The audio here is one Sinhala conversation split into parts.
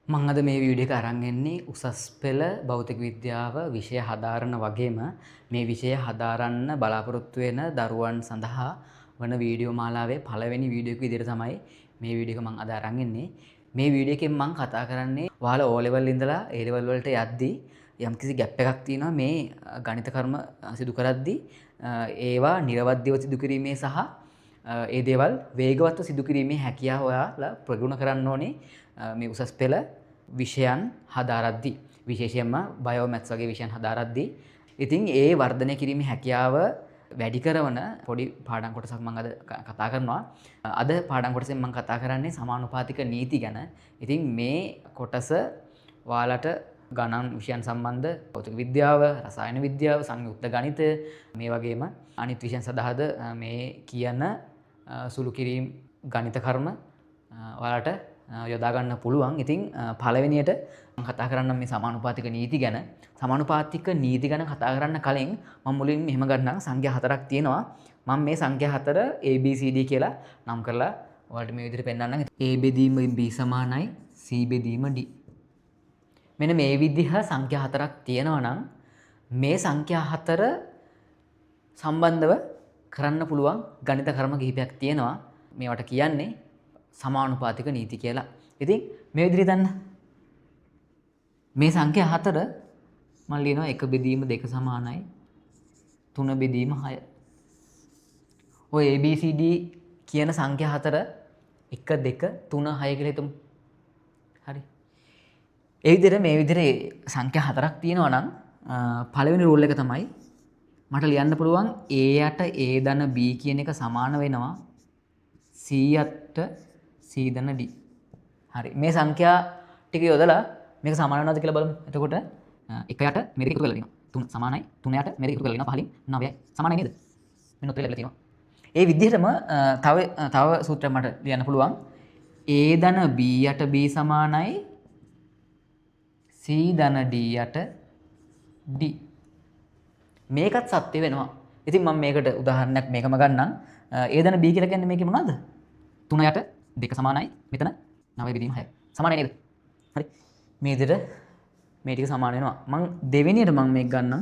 මම අද මේ වීඩියෝ එක අරන් එන්නේ උසස් පෙළ භෞතික විද්‍යාව විෂය හදාරන වගේම මේ විෂය හදාරන්න බලාපොරොත්තු වෙන දරුවන් සඳහා වන වීඩියෝ මාලාවේ පළවෙනි වීඩියෝ එක විදිහට තමයි මේ වීඩියෝ එක මම අද අරන් එන්නේ. මේ වීඩියෝ එකෙන් මම කතා කරන්නේ ඔයාලා O level ඉඳලා A level වලට යද්දී යම්කිසි ગેප් එකක් තියෙනවා මේ ගණිත කර්ම සිදු කරද්දී ඒවා නිර්වද්‍යව සිදු කිරීමේ සහ ඒ දේවල් වේගවත්ව සිදු කිරීමේ හැකියාව ඔයාලා ප්‍රගුණ කරන්න ඕනේ මේ උසස් පෙළ විෂයන් හදාරද්දී විශේෂයෙන්ම බයෝමැත්ස් වගේ විෂයන් හදාරද්දී ඉතින් ඒ වර්ධනය කිරීමේ හැකියාව වැඩි කරන පොඩි පාඩම් කොටසක් මම අද කතා කරනවා. අද පාඩම් කොටසෙන් මම කතා කරන්නේ සමානුපාතික නීති ගැන. ඉතින් මේ කොටස ඔයාලට ගණන් විෂයන් සම්බන්ධ භෞතික විද්‍යාව, රසායන විද්‍යාව, සංයුක්ත ගණිතය මේ වගේම අනිත් විෂයන් සඳහාද මේ කියන සුළු කිරීම ගණිත කර්ම ඔයාලට යොදා ගන්න පුළුවන්. ඉතින් පළවෙනියට මම කතා කරන්න මේ සමානුපාතික නීති ගැන. සමානුපාතික නීති ගැන කතා කරන්න කලින් මම මුලින්ම එහෙම ගන්නම් සංඛ්‍යා හතරක් තියෙනවා. මම මේ සංඛ්‍යා හතර A B C D කියලා නම් කරලා ඔයාලට මේ විදිහට පෙන්නන්නම්. A බෙදීම B සමානයි C බෙදීම D. මෙන්න මේ විදිහ සංඛ්‍යා හතරක් තියෙනවා නම් මේ සංඛ්‍යා හතර සම්බන්ධව කරන්න පුළුවන් ගණිත කර්ම කිහිපයක් තියෙනවා. මේවට කියන්නේ සමානුපාතික නීති කියලා. ඉතින් මේ විදිහට ගන්න මේ සංඛ්‍යා හතර මම ලියනවා 1 බෙදීම 2 සමානයි 3 බෙදීම 6. ඔය A B C D කියන සංඛ්‍යා හතර 1 2 3 6 කියලා හිතමු. හරි. ඒ විදිහට මේ විදිහට සංඛ්‍යා හතරක් තියෙනවා නම් පළවෙනි රූල් එක තමයි මට ලියන්න පුළුවන් A යට A ධන B කියන එක සමාන වෙනවා C යට C ධන D. හරි. මේ සංඛ්‍යා ටික යොදලා මේක සමාන වෙනවද කියලා බලමු. එතකොට 1 යට මේ දෙක එකතු කරලා ලියනවා. 3 සමානයි 3 යට මේ දෙක එකතු කරලා ලියනවා. පහලින් 9යි. සමානයි නේද? මෙන්න උත්තරය ලැබිලා තියෙනවා. ඒ විදිහටම තව සූත්‍රයක් මට ලියන්න පුළුවන්. A ධන B යට B සමානයි C ධන D යට D. මේකත් සත්‍ය වෙනවා. ඉතින් මම මේකට උදාහරණයක් මේකම ගන්නම්. A ධන B කියලා කියන්නේ මේකේ මොනවද? 3 යට 2 සමානයි. මෙතන 9 බෙදීම 6. සමානයි නේද? හරි. මේ විදිහට මේ ටික සමාන වෙනවා. මම දෙවෙනියට මම මේක ගන්නම්.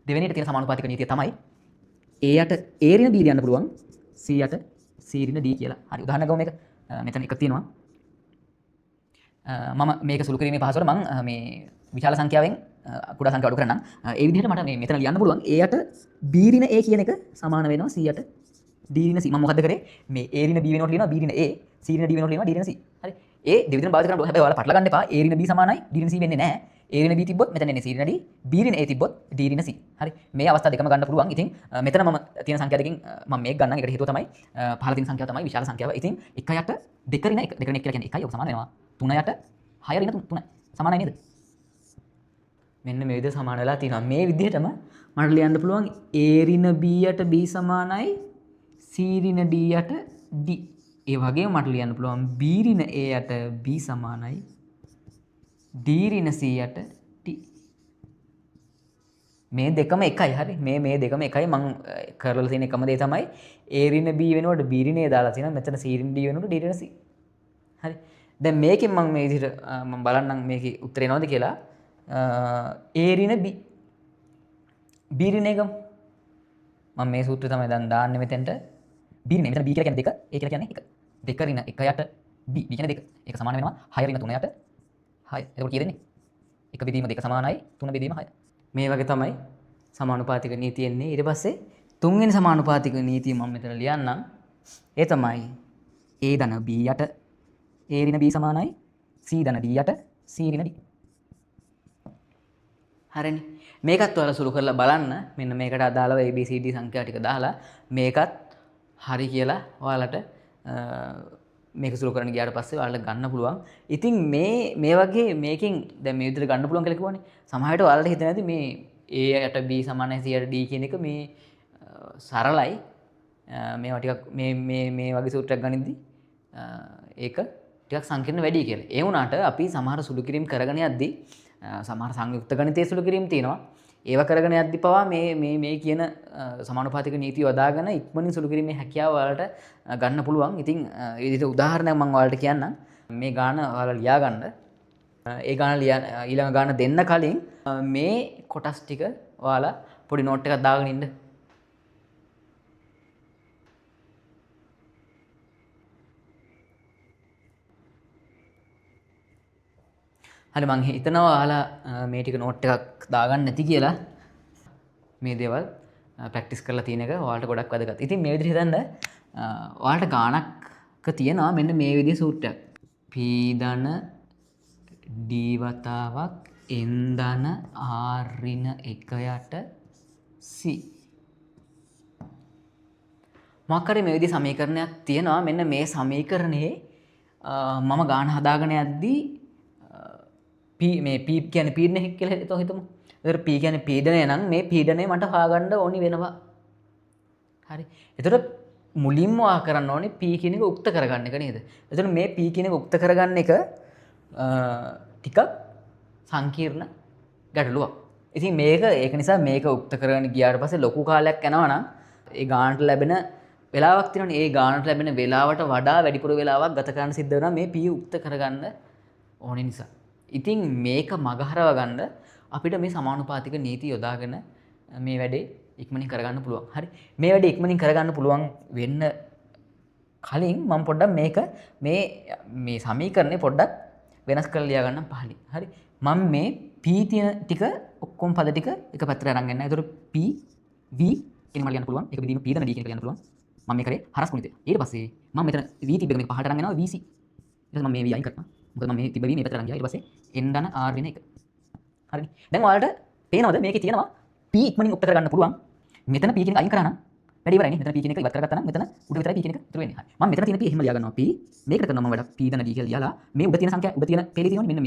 දෙවෙනියට තියෙන සමානුපාතික නීතිය තමයි A යට A ඍණ B ලියන්න පුළුවන් C යට C ඍණ D කියලා. හරි. උදාහරණයක් ගමු මේක. මෙතන එකක් තියෙනවා. මම මේක සුළු කිරීමේ පහසුවට මම මේ විශාල සංඛ්‍යාවෙන් කුඩා සංඛ්‍යාව අඩු කරන්නම්. ඒ විදිහට මට මේ මෙතන ලියන්න පුළුවන් A යට B ඍණ A කියන එක සමාන වෙනවා C යට D ඍණ C. මම මොකද්ද කරේ? මේ A ඍණ B වෙනකොට ලියනවා B ඍණ A, C ඍණ D වෙනකොට ලියනවා D ඍණ C. හරි. ඒ දෙවිදෙන භාවිත කරන්න හැබැයි ඔයාලා පටල ගන්න එපා. A ඍණ B සමානයි D ඍණ C වෙන්නේ නැහැ. A ඍණ B තිබ්බොත් මෙතන එන්නේ C ඍණ D, B ඍණ A තිබ්බොත් D ඍණ C. හරි. මේ අවස්ථා දෙකම ගන්න පුළුවන්. ඉතින් මෙතන මම තියෙන සංඛ්‍යා දෙකකින් මම මේක ගන්නම්. ඒකට හේතුව තමයි පහළ තියෙන සංඛ්‍යාව තමයි විශාල සංඛ්‍යාව. ඉතින් 1 යට 2 ඍණ 1 2 ඍණ 1 කියලා කියන්නේ 1යි. ඔක සමාන වෙනවා. 3 යට 6 ඍණ 3යි. සමානයි නේද? මෙන්න මේ විදිහට සමාන වෙලා තියෙනවා. මේ විදිහටම මට ලියන්න පුළුවන් A ඍණ B යට B සමානයි C ඍණ D යට D. ඒ වගේම මට ලියන්න පුළුවන් B ඍණ A යට B සමානයි D ඍණ C යට D. මේ දෙකම එකයි. හරි. මේ දෙකම එකයි. මම කරලා තියෙන එකම දේ තමයි A ඍණ B වෙනකොට B ඍණ A දාලා තියෙනවා. මෙතන C ඍණ D වෙනකොට D ඍණ C. හරි. දැන් මේකෙන් මම මේ විදිහට මම බලන්නම් මේකේ උත්තරේ නේද කියලා. A ඍණ B B ඍණ එකම මම මේ සූත්‍රය තමයි දැන් දාන්නේ මෙතෙන්ට. B ඍණ මෙතන B කියලා කියන්නේ 2, A කියලා කියන්නේ 1. 2 ඍණ 1 යට B කියන්නේ 2. ඒක සමාන වෙනවා 6 ඍණ 3 යට 6. එතකොට කී දෙන්නේ? 1 බෙදීම 2 සමානයි 3 බෙදීම 6. මේ වගේ තමයි සමානුපාතික නීතිය එන්නේ. ඊට පස්සේ තුන්වෙනි සමානුපාතික නීතිය මම මෙතන ලියන්නම්. ඒ තමයි A ධන B යට A ඍණ B සමානයි C ධන D යට C ඍණ D. හරිනේ. මේකත් ඔයාලා සුළු කරලා බලන්න. මෙන්න මේකට අදාළව A B C D සංඛ්‍යා ටික දාලා මේකත් හරි කියලා ඔයාලට මේක සුළු කරන්න ගියාට පස්සේ ඔයාලට ගන්න පුළුවන්. ඉතින් මේ වගේ මේකෙන් දැන් මේ විදිහට ගන්න පුළුවන් කියලා කිව්වනේ. සමහර විට ඔයාලට හිතෙන්නේ නැති මේ A යට B සමානයි C යට D කියන එක මේ සරලයි. මේවා ටිකක් මේ වගේ සූත්‍රයක් ගනිද්දි ඒක ටිකක් සංකීර්ණ වැඩි කියලා. ඒ වුණාට අපි සමහර සුළු කිරීම් කරගෙන යද්දී සමහර සංයුක්ත ගණිතයේ සුළු කිරීම් තියෙනවා. ඒව කරගෙන යද්දී පවා මේ කියන සමානුපාතික නීතිය යොදාගෙන ඉක්මනින් සුළු කිරීමේ හැකියාව ඔයාලට ගන්න පුළුවන්. ඉතින් ඒ විදිහට උදාහරණයක් මම ඔයාලට කියන්නම්. මේ ගාන ඔයාලා ලියා ගන්න. ඒ ගාන ඊළඟ ගාන දෙන්න කලින් මේ කොටස් ටික ඔයාලා පොඩි නෝට් එකක් දාගෙන ඉන්න. හරි මං හිතනවා ඔයාලා මේ ටික නෝට් එකක් දාගන්න නැති කියලා. මේ දේවල් ප්‍රැක්ටිස් කරලා තියෙන එක ඔයාලට ගොඩක් වැදගත්. ඉතින් මේ විදිහට හිතන්න ඔයාලට ගානක් තියෙනවා මෙන්න මේ විදිහේ සූත්‍රයක්. පීඩන ඩී වතාවක් n ධන r ඍණ 1 යට c. මොකක් හරි මේ විදිහේ සමීකරණයක් තියෙනවා. මෙන්න මේ සමීකරණයේ මම ගාන හදාගෙන යද්දී මේ p කියන්නේ පීඩනය කියලා හිතමු. එතකොට p කියන්නේ පීඩනය නම් මේ පීඩනය මට හොයාගන්න ඕනි වෙනවා. හරි. එතකොට මුලින්ම ඔයා කරන්න ඕනේ p කියන එක උක්ත කරගන්න එක නේද? එතකොට මේ p කියන එක උක්ත කරගන්න එක ටිකක් සංකීර්ණ ගැටලුවක්. ඉතින් ඒක නිසා මේක උක්ත කරගෙන ගියාට පස්සේ ලොකු කාලයක් යනවා නම් ඒ ගානට ලැබෙන වෙලාවක් තියෙනවනේ. ඒ ගානට ලැබෙන වෙලාවට වඩා වැඩිපුර වෙලාවක් ගත කරන්න සිද්ධ වෙනවා මේ p උක්ත කරගන්න ඕනේ නිසා. ඉතින් මේක මගහරව ගන්න අපිට මේ සමානුපාතික නීති යොදාගෙන මේ වැඩේ ඉක්මනින් කරගන්න පුළුවන්. හරි. මේ වැඩේ ඉක්මනින් කරගන්න පුළුවන් වෙන්න කලින් මම පොඩ්ඩක් මේක මේ සමීකරණේ පොඩ්ඩක් වෙනස් කරලා ලියා ගන්නම් පහලින්. හරි. මම මේ p තියෙන ටික ඔක්කොම පද ටික එක පැත්තට අරන් යනවා. ඒතකොට p v කියන මල ලියන්න පුළුවන්. ඒක බෙදීම p දන d කියන එක ලියන්න පුළුවන්. මම මේ කරේ හරස් ගුණිතය. ඊට පස්සේ මම මෙතන v තිබ්බ මේක පහලට අරන් යනවා vc. ඊට පස්සේ මම මේ v අයින් කරනවා. මොකද මම මේ තිබ්බ v මේ පැත්තට අරන් ගියා. ඊට පස්සේ n ධන r ඍණ 1. හරිනේ. දැන් ඔයාලට පේනවද මේකේ තියෙනවා p ඉක්මනින් උක්ත කරගන්න පුළුවන්. මෙතන p කියන එක අයින් කරා නම් වැඩි ඉවරයි නේ. මෙතන p කියන එක ඉවත් කරගත්තා නම් මෙතන උඩ විතරයි p කියන එක ඉතුරු වෙන්නේ. හරි. මම මෙතන තියෙන p එහෙම ලියා ගන්නවා p. මේකට කරනවා මම වැඩ p දන d කියලා ලියලා මේ උඩ තියෙන සංඛ්‍යා උඩ තියෙන පේලේ තියෙනවනේ මෙන්න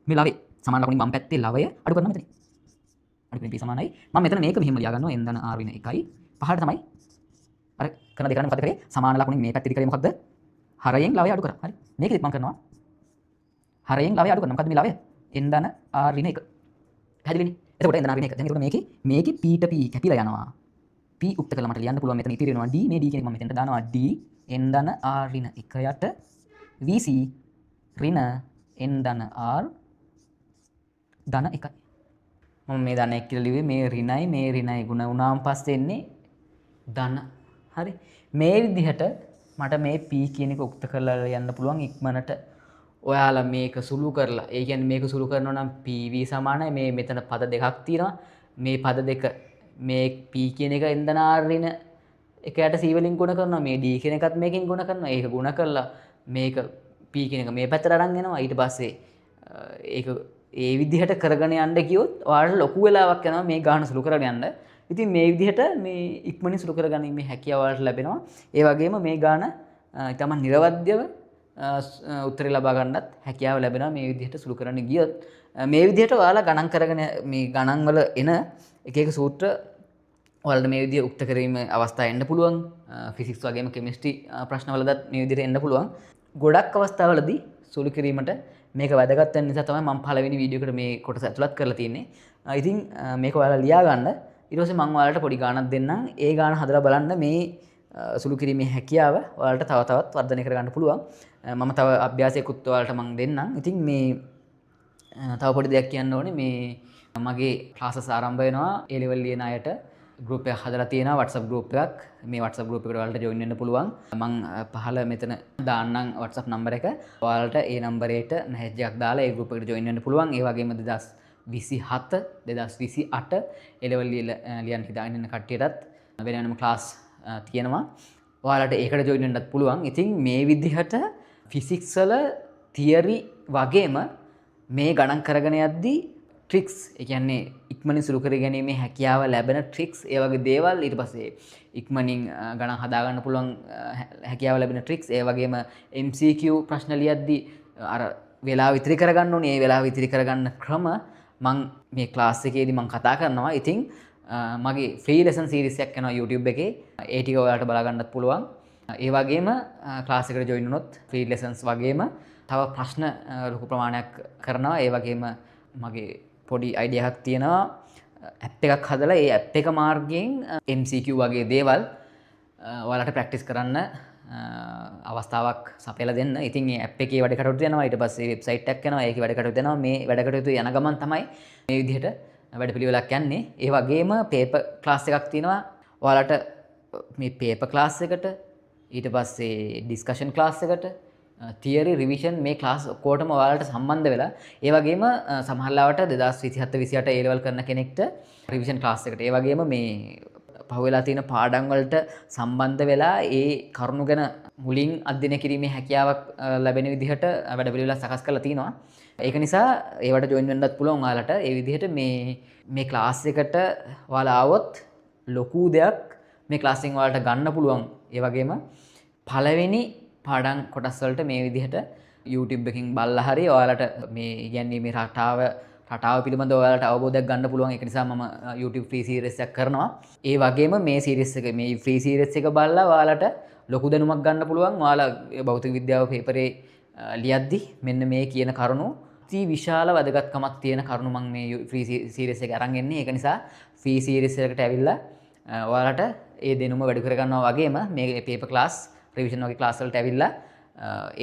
මේ ලවය. සමාන ලකුණින් වම් පැත්තේ ලවය අඩු කරනවා මෙතන. අඩු කරන්නේ p සමානයි. මම මෙතන මේක මෙහෙම ලියා ගන්නවා n ධන r ඍණ 1යි. පහළට තමයි අර කරන දෙක ගන්න මොකද කරේ? සමාන ලකුණින් මේ පැත්තේ කරේ මොකද්ද? හරයෙන් ලවය අඩු කරා. හරි. මේකෙදිත් මම කරනවා හරයෙන් ලවය අඩු කරනවා. මොකද්ද මේ ලවය? n ධන r ඍණ 1. පැහැදිලිනේ? එතකොට n ධන r ඍණ 1. දැන් එතකොට මේකේ p ට p කැපිලා යනවා. p උක්ත කරලා මට ලියන්න පුළුවන් මෙතන ඉතිරි වෙනවා d. මේ d කියන එක මම මෙතනට දානවා d n ධන r ඍණ 1 යට vc ඍණ n ධන r ධන 1යි. මම මේ ධන 1 කියලා ලිව්වේ මේ ඍණයි මේ ඍණයි ගුණ වුණාන් පස්සේ එන්නේ ධන. හරි. මේ විදිහට මට මේ p කියන එක උක්ත කරලා යන්න පුළුවන් ඉක්මනට. ඔයාලා මේක සුළු කරලා ඒ කියන්නේ මේක සුළු කරනවා නම් pv සමානයි මේ මෙතන පද දෙකක් තියෙනවා. මේ පද දෙක මේ p කියන එක n ධන r ඍණ 1යට c වලින් ගුණ කරනවා. මේ d කියන එකත් මේකෙන් ගුණ කරනවා. ඒක ගුණ කරලා මේක p කියන එක මේ පැත්තට අරන් එනවා. ඊට පස්සේ ඒක ඒ විදිහට කරගෙන යන්න ගියොත් ඔයාලට ලොකු වෙලාවක් යනවා මේ ගාන සුළු කරගෙන යන්න. ඉතින් මේ විදිහට මේ ඉක්මනින් සුළු කරගැනීමේ හැකියාව ඔයාලට ලැබෙනවා. ඒ වගේම මේ ගාන ඊටම නිර්වද්‍යව උත්තරේ ලබා ගන්නත් හැකියාව ලැබෙනවා මේ විදිහට සුළු කරන්න ගියොත්. මේ විදිහට ඔයාලා ගණන් කරගෙන මේ ගණන් වල එන එක එක සූත්‍ර ඔයාලට මේ විදිහ උක්ත කිරීම අවස්ථා එන්න පුළුවන්. ෆිසික්ස් වගේම කෙමිස්ට්‍රි ප්‍රශ්නවලදත් මේ විදිහට එන්න පුළුවන්. ගොඩක් අවස්ථාවලදී සුළු කිරීමට මේක වැදගත් වෙන නිසා තමයි මම පළවෙනි වීඩියෝ එකට මේ කොටස ඇතුළත් කරලා තියෙන්නේ. ඉතින් මේක ඔයාලා ලියා ගන්න. ඊට පස්සේ මම ඔයාලට පොඩි ගානක් දෙන්නම්. ඒ ගාන හදලා බලන්න මේ සුළු කිරීමේ හැකියාව ඔයාලට තව තවත් වර්ධනය කරගන්න පුළුවන්. මම තව අභ්‍යාසයකුත් ඔයාලට මම දෙන්නම්. ඉතින් මේ තව පොඩි දෙයක් කියන්න ඕනේ. මේ මගේ ක්ලාසස් ආරම්භ වෙනවා A level ලියන අයට group එකක් හදලා තියෙනවා WhatsApp group එකක්. මේ WhatsApp group එකට ඔයාලට join වෙන්න පුළුවන්. මම පහල මෙතන දාන්නම් WhatsApp number එක. ඔයාලට ඒ number එකට message එකක් දාලා ඒ group එකට join වෙන්න පුළුවන්. ඒ වගේම 2027 2028 A level ලියන්න හිතාගෙන ඉන්න කට්ටියටත් වෙන වෙනම class තියෙනවා. ඔයාලට ඒකට join වෙන්නත් පුළුවන්. ඉතින් මේ විදිහට physics වල theory වගේම මේ ගණන් කරගෙන යද්දී ට්‍රික්ස් ඒ කියන්නේ ඉක්මනින් සුළු කර ගැනීමේ හැකියාව ලැබෙන ට්‍රික්ස් ඒ වගේ දේවල් ඊට පස්සේ ඉක්මනින් ගණන් හදා ගන්න පුළුවන් හැකියාව ලැබෙන ට්‍රික්ස් ඒ වගේම MCQ ප්‍රශ්න ලියද්දී අර වෙලාව ඉතිරි කරගන්න ඕනේ. ඒ වෙලාව ඉතිරි කරගන්න ක්‍රම මම මේ ක්ලාස් එකේදී මම කතා කරනවා. ඉතින් මගේ ෆ්‍රී ලෙසන් සීරීස් එකක් යනවා YouTube එකේ. ඒ ටික ඔයාලට බලා ගන්නත් පුළුවන්. ඒ වගේම ක්ලාස් එකට join වුණොත් ෆ්‍රී ලෙසන්ස් වගේම තව ප්‍රශ්න ලොකු ප්‍රමාණයක් කරනවා. ඒ වගේම මගේ පොඩි අයිඩියා එකක් තියෙනවා. ඇප් එකක් හදලා ඒ ඇප් එක මාර්ගයෙන් MCQ වගේ දේවල් ඔයාලට ප්‍රැක්ටිස් කරන්න අවස්ථාවක් සපයලා දෙන්න. ඉතින් මේ ඇප් එකේ වැඩ කටයුතු යනවා. ඊට පස්සේ වෙබ්සයිට් එකක් යනවා. ඒකේ වැඩ කටයුතු යනවා. මේ වැඩ කටයුතු යන ගමන් තමයි මේ විදිහට වැඩපිළිවෙලක් යන්නේ. ඒ වගේම පේපර් ක්ලාස් එකක් තියෙනවා. ඔයාලට මේ පේපර් ක්ලාස් එකට ඊට පස්සේ ඩිස්කෂන් ක්ලාස් එකට තියරි රිවිෂන් මේ ක්ලාස් ඔක්කොටම ඔයාලට සම්බන්ධ වෙලා ඒ වගේම සමහරවිට 2027 28 A level කරන කෙනෙක්ට රිවිෂන් ක්ලාස් එකට ඒ වගේම මේ පහුවෙලා තියෙන පාඩම් වලට සම්බන්ධ වෙලා ඒ කරුණු ගැන මුලින් අධ්‍යයනය කිරීමේ හැකියාවක් ලැබෙන විදිහට වැඩපිළිවෙලක් සකස් කරලා තිනවා. ඒක නිසා ඒවට ජොයින් වෙන්නත් පුළුවන් ඔයාලට. ඒ විදිහට මේ ක්ලාස් එකට ඔයාලා ආවොත් ලොකු දෙයක් මේ ක්ලාස් එකෙන් ඔයාලට ගන්න පුළුවන්. ඒ වගේම පළවෙනි පාඩම් කොටස් වලට මේ විදිහට YouTube එකකින් බලලා හරි ඔයාලට මේ ඉගැන්වීමේ රටාව පිළිබඳව ඔයාලට අවබෝධයක් ගන්න පුළුවන්. ඒක නිසා මම YouTube free series එකක් කරනවා. ඒ වගේම මේ series එක මේ free series එක බලලා ඔයාලට ලොකු දැනුමක් ගන්න පුළුවන්. ඔයාලා භෞතික විද්‍යාව පේපරේ ලියද්දි මෙන්න මේ කියන කරුණු අති විශාල වැදගත්කමක් තියෙන කරුණු මම මේ free series එක අරන් එන්නේ. ඒක නිසා free series එකකට ඇවිල්ලා ඔයාලට ඒ දැනුම වැඩි කර ගන්නවා වගේම මේ paper class revision වගේ class වලට ඇවිල්ලා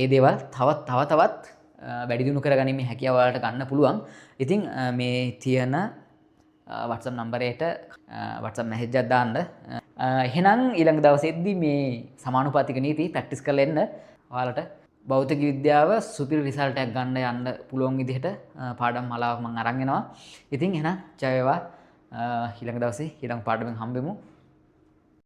ඒ දේවල් තවත් වැඩි දියුණු කරගැනීමේ හැකියාව ඔයාලට ගන්න පුළුවන්. ඉතින් මේ තියෙන WhatsApp නම්බරයට WhatsApp message එකක් දාන්න. එහෙනම් ඊළඟ දවසේදී මේ සමානුපාතික නීති ප්‍රැක්ටිස් කරලා එන්න. ඔයාලට භෞතික විද්‍යාව සුපිරි රිසල්ට් එකක් ගන්න යන්න පුළුවන් විදිහට පාඩම් මාලාවක් මම අරන් එනවා. ඉතින් එහෙනම් ජය වේවා. ඊළඟ දවසේ ඊළඟ පාඩමෙන් හම්බෙමු.